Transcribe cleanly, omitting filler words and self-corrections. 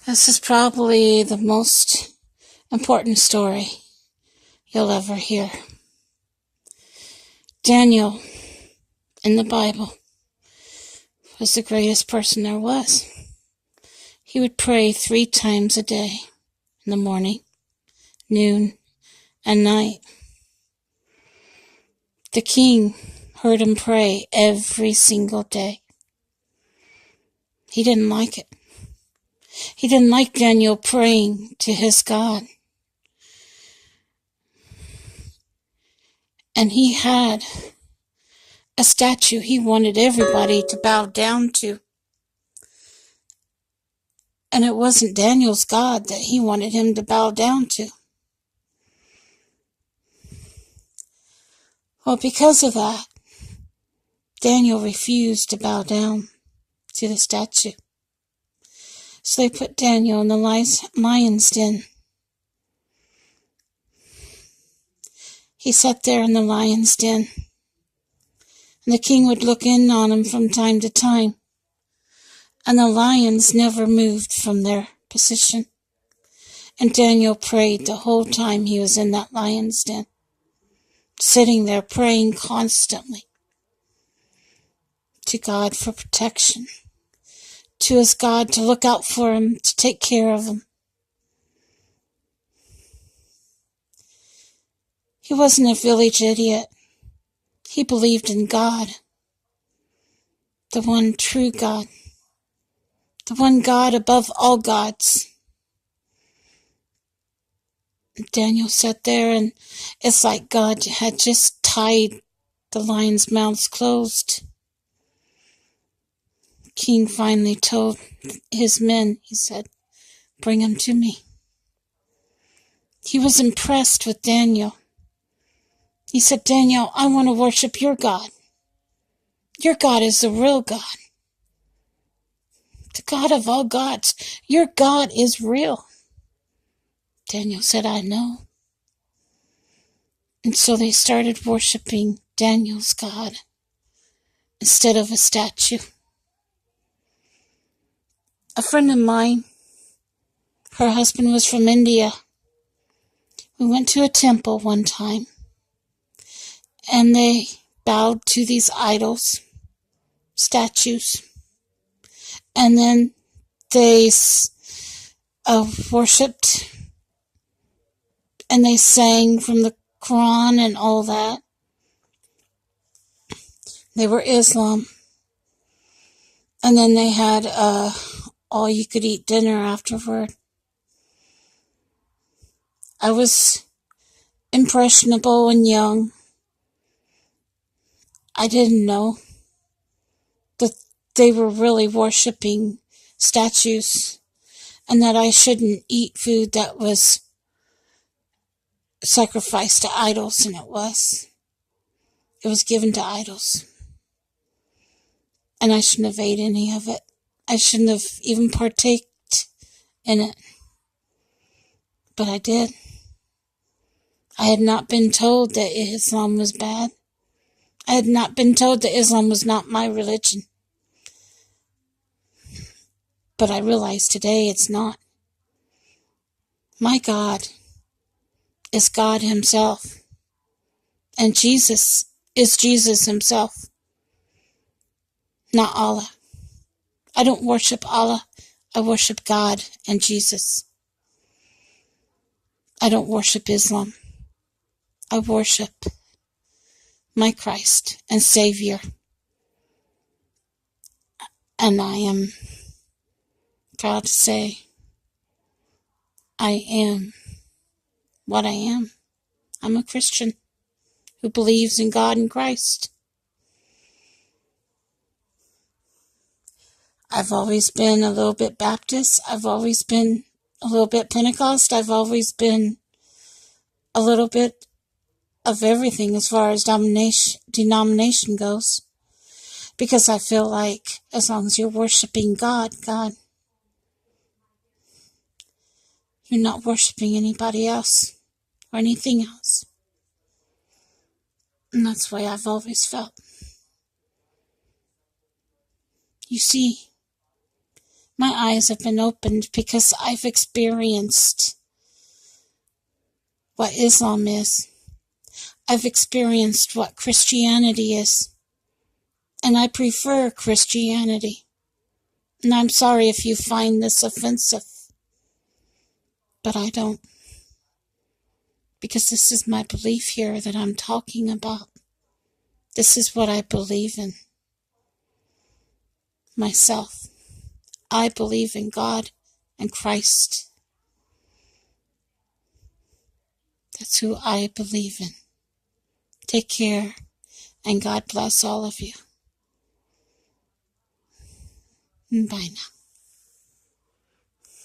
This is probably the most important story you'll ever hear. Daniel, in the Bible, was the greatest person there was. He would pray 3 times a day, in the morning, noon, and night. The king heard him pray every single day. He didn't like it. He didn't like Daniel praying to his God. And he had a statue he wanted everybody to bow down to. And it wasn't Daniel's God that he wanted him to bow down to. Well, because of that, Daniel refused to bow down to the statue. So they put Daniel in the lion's den. He sat there in the lion's den, and the king would look in on him from time to time, and the lions never moved from their position. And Daniel prayed the whole time he was in that lion's den, sitting there praying constantly to God for protection, to his God to look out for him, to take care of him. He wasn't a village idiot. He believed in God, the one true God, the one God above all gods. Daniel sat there, and it's like God had just tied the lions' mouths closed. King finally told his men, he said, "Bring him to me." He was impressed with Daniel. He said, "Daniel, I want to worship your God. Your God is the real God, the God of all gods. Your God is real." Daniel said, "I know." And so they started worshiping Daniel's God instead of a statue. A friend of mine, her husband was from India. We went to a temple one time, and they bowed to these idols, statues, and then they worshipped, and they sang from the Quran and all that. They were Islam. And then they had all-you-could-eat dinner afterward. I was impressionable and young. I didn't know that they were really worshiping statues and that I shouldn't eat food that was sacrificed to idols, and it was. It was given to idols. And I shouldn't have ate any of it. I shouldn't have even partaked in it. But I did. I had not been told that Islam was bad. I had not been told that Islam was not my religion. But I realize today it's not. My God is God himself. And Jesus is Jesus himself. Not Allah. I don't worship Allah. I worship God and Jesus. I don't worship Islam. I worship my Christ and Savior. And I am proud to say I am what I am. I'm a Christian who believes in God and Christ. I've always been a little bit Baptist. I've always been a little bit Pentecost. I've always been a little bit of everything as far as denomination goes. Because I feel like as long as you're worshiping God, you're not worshiping anybody else or anything else. And that's the way I've always felt. You see, My eyes have been opened because I've experienced what Islam is. I've experienced what Christianity is. And I prefer Christianity. And I'm sorry if you find this offensive. But I don't. Because this is my belief here that I'm talking about. This is what I believe in. Myself. I believe in God and Christ. That's who I believe in. Take care, and God bless all of you. Bye now.